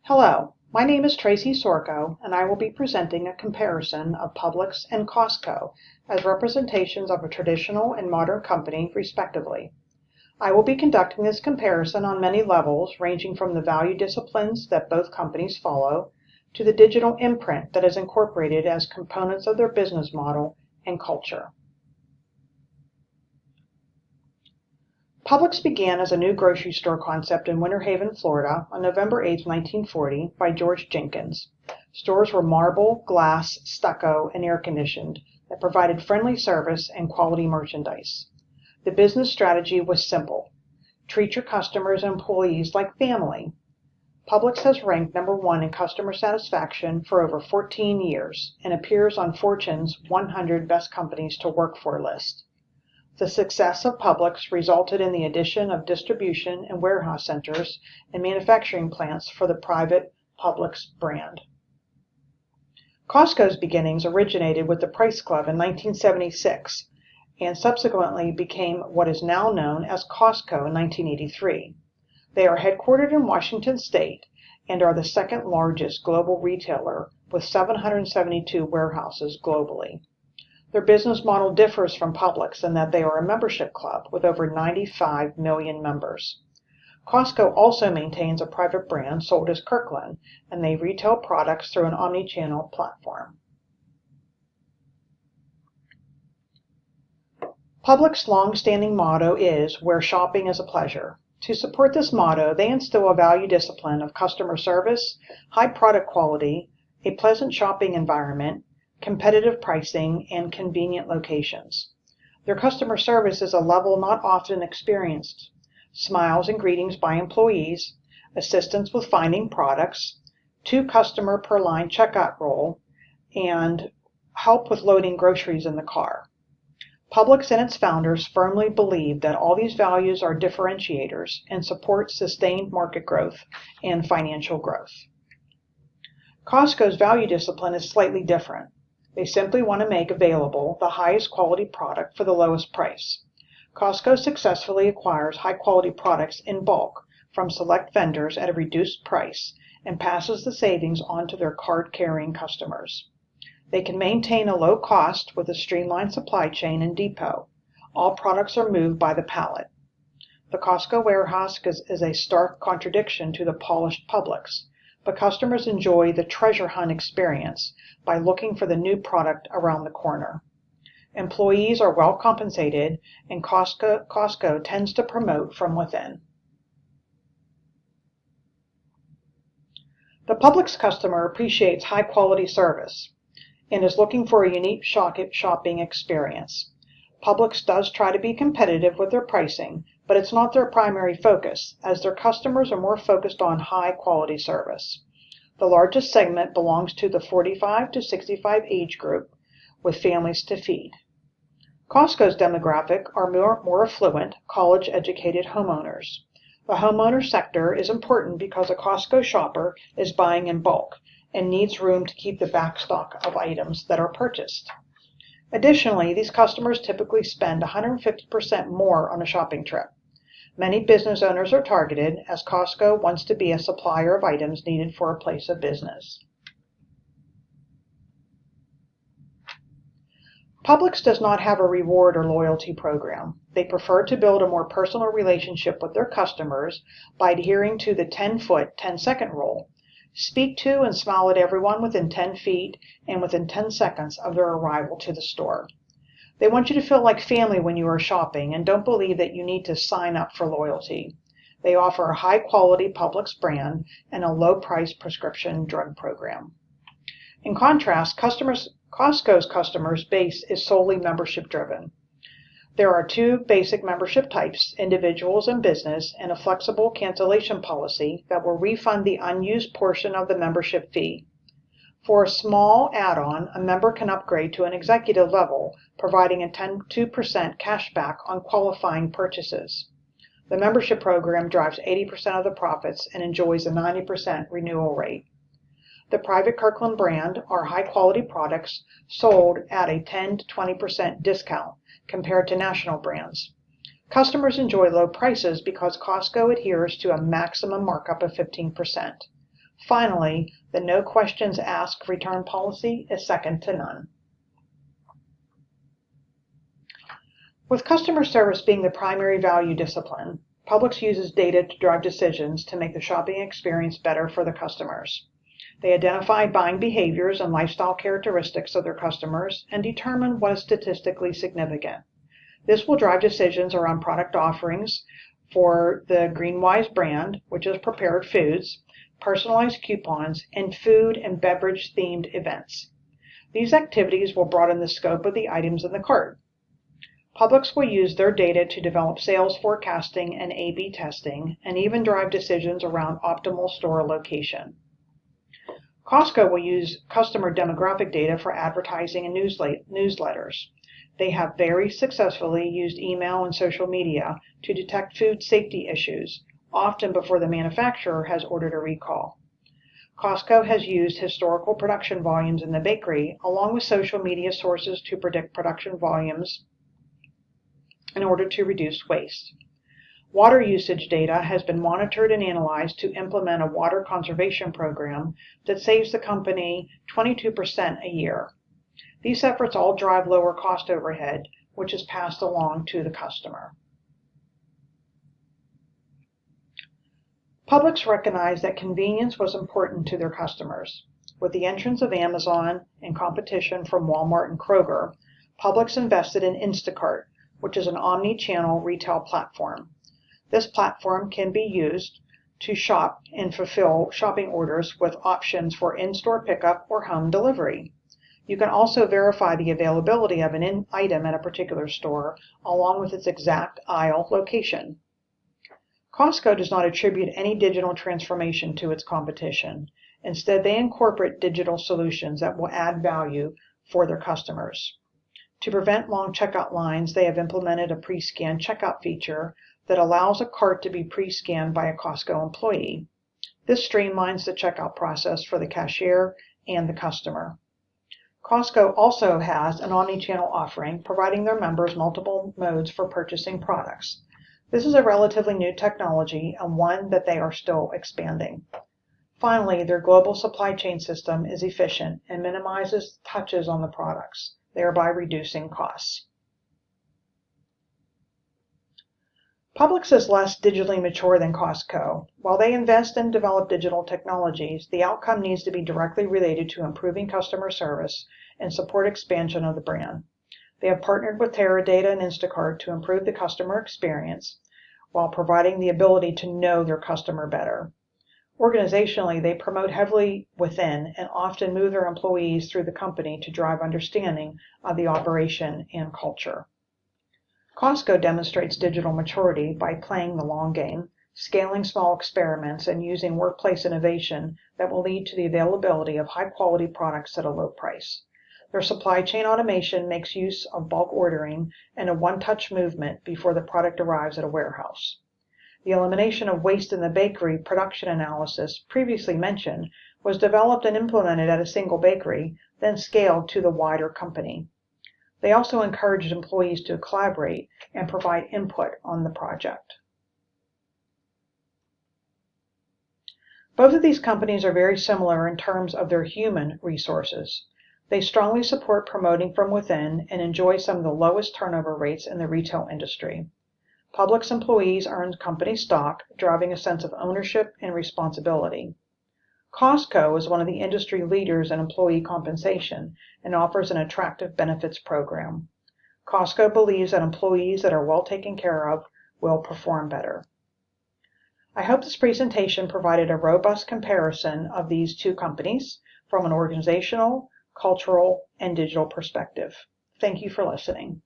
Hello, my name is Tracy Sorko, and I will be presenting a comparison of Publix and Costco as representations of a traditional and modern company, respectively. I will be conducting this comparison on many levels, ranging from the value disciplines that both companies follow to the digital imprint that is incorporated as components of their business model and culture. Publix began as a new grocery store concept in Winter Haven, Florida on November 8, 1940 by George Jenkins. Stores were marble, glass, stucco, and air-conditioned that provided friendly service and quality merchandise. The business strategy was simple. Treat your customers and employees like family. Publix has ranked number 1 in customer satisfaction for over 14 years and appears on Fortune's 100 Best Companies to Work For list. The success of Publix resulted in the addition of distribution and warehouse centers and manufacturing plants for the private Publix brand. Costco's beginnings originated with the Price Club in 1976 and subsequently became what is now known as Costco in 1983. They are headquartered in Washington State and are the second largest global retailer with 772 warehouses globally. Their business model differs from Publix in that they are a membership club with over 95 million members. Costco also maintains a private brand sold as Kirkland, and they retail products through an omni-channel platform. Publix's long-standing motto is, "Where shopping is a pleasure." To support this motto, they instill a value discipline of customer service, high product quality, a pleasant shopping environment, competitive pricing, and convenient locations. Their customer service is a level not often experienced. Smiles and greetings by employees, assistance with finding products, 2 customer per line checkout rule, and help with loading groceries in the car. Publix and its founders firmly believe that all these values are differentiators and support sustained market growth and financial growth. Costco's value discipline is slightly different. They simply want to make available the highest quality product for the lowest price. Costco successfully acquires high-quality products in bulk from select vendors at a reduced price and passes the savings on to their card-carrying customers. They can maintain a low cost with a streamlined supply chain and depot. All products are moved by the pallet. The Costco warehouse is a stark contradiction to the polished Publix, but customers enjoy the treasure hunt experience by looking for the new product around the corner. Employees are well compensated, and Costco tends to promote from within. The Publix customer appreciates high-quality service and is looking for a unique shopping experience. Publix does try to be competitive with their pricing, but it's not their primary focus, as their customers are more focused on high-quality service. The largest segment belongs to the 45 to 65 age group, with families to feed. Costco's demographic are more affluent, college-educated homeowners. The homeowner sector is important because a Costco shopper is buying in bulk and needs room to keep the backstock of items that are purchased. Additionally, these customers typically spend 150% more on a shopping trip. Many business owners are targeted, as Costco wants to be a supplier of items needed for a place of business. Publix does not have a reward or loyalty program. They prefer to build a more personal relationship with their customers by adhering to the 10-foot, 10-second rule. Speak to and smile at everyone within 10 feet and within 10 seconds of their arrival to the store. They want you to feel like family when you are shopping and don't believe that you need to sign up for loyalty. They offer a high-quality Publix brand and a low-price prescription drug program. In contrast, Costco's customers base is solely membership-driven. There are 2 basic membership types, individuals and business, and a flexible cancellation policy that will refund the unused portion of the membership fee. For a small add-on, a member can upgrade to an executive level, providing a 2% cashback on qualifying purchases. The membership program drives 80% of the profits and enjoys a 90% renewal rate. The private Kirkland brand are high-quality products sold at a 10 to 20% discount compared to national brands. Customers enjoy low prices because Costco adheres to a maximum markup of 15%. Finally, the no questions asked return policy is second to none. With customer service being the primary value discipline, Publix uses data to drive decisions to make the shopping experience better for the customers. They identify buying behaviors and lifestyle characteristics of their customers and determine what is statistically significant. This will drive decisions around product offerings for the GreenWise brand, which is prepared foods, personalized coupons, and food and beverage themed events. These activities will broaden the scope of the items in the cart. Publix will use their data to develop sales forecasting and A/B testing, and even drive decisions around optimal store location. Costco will use customer demographic data for advertising and newsletters. They have very successfully used email and social media to detect food safety issues, often before the manufacturer has ordered a recall. Costco has used historical production volumes in the bakery along with social media sources to predict production volumes in order to reduce waste. Water usage data has been monitored and analyzed to implement a water conservation program that saves the company 22% a year. These efforts all drive lower cost overhead, which is passed along to the customer. Publix recognized that convenience was important to their customers. With the entrance of Amazon and competition from Walmart and Kroger, Publix invested in Instacart, which is an omni-channel retail platform. This platform can be used to shop and fulfill shopping orders with options for in-store pickup or home delivery. You can also verify the availability of an item at a particular store along with its exact aisle location. Costco does not attribute any digital transformation to its competition. Instead, they incorporate digital solutions that will add value for their customers. To prevent long checkout lines, they have implemented a pre-scan checkout feature that allows a cart to be pre-scanned by a Costco employee. This streamlines the checkout process for the cashier and the customer. Costco also has an omni-channel offering, providing their members multiple modes for purchasing products. This is a relatively new technology and one that they are still expanding. Finally, their global supply chain system is efficient and minimizes touches on the products, thereby reducing costs. Publix is less digitally mature than Costco. While they invest and develop digital technologies, the outcome needs to be directly related to improving customer service and support expansion of the brand. They have partnered with Teradata and Instacart to improve the customer experience while providing the ability to know their customer better. Organizationally, they promote heavily within and often move their employees through the company to drive understanding of the operation and culture. Costco demonstrates digital maturity by playing the long game, scaling small experiments, and using workplace innovation that will lead to the availability of high-quality products at a low price. Their supply chain automation makes use of bulk ordering and a one-touch movement before the product arrives at a warehouse. The elimination of waste in the bakery production analysis previously mentioned was developed and implemented at a single bakery, then scaled to the wider company. They also encouraged employees to collaborate and provide input on the project. Both of these companies are very similar in terms of their human resources. They strongly support promoting from within and enjoy some of the lowest turnover rates in the retail industry. Publix employees earn company stock, driving a sense of ownership and responsibility. Costco is one of the industry leaders in employee compensation and offers an attractive benefits program. Costco believes that employees that are well taken care of will perform better. I hope this presentation provided a robust comparison of these two companies from an organizational, cultural, and digital perspective. Thank you for listening.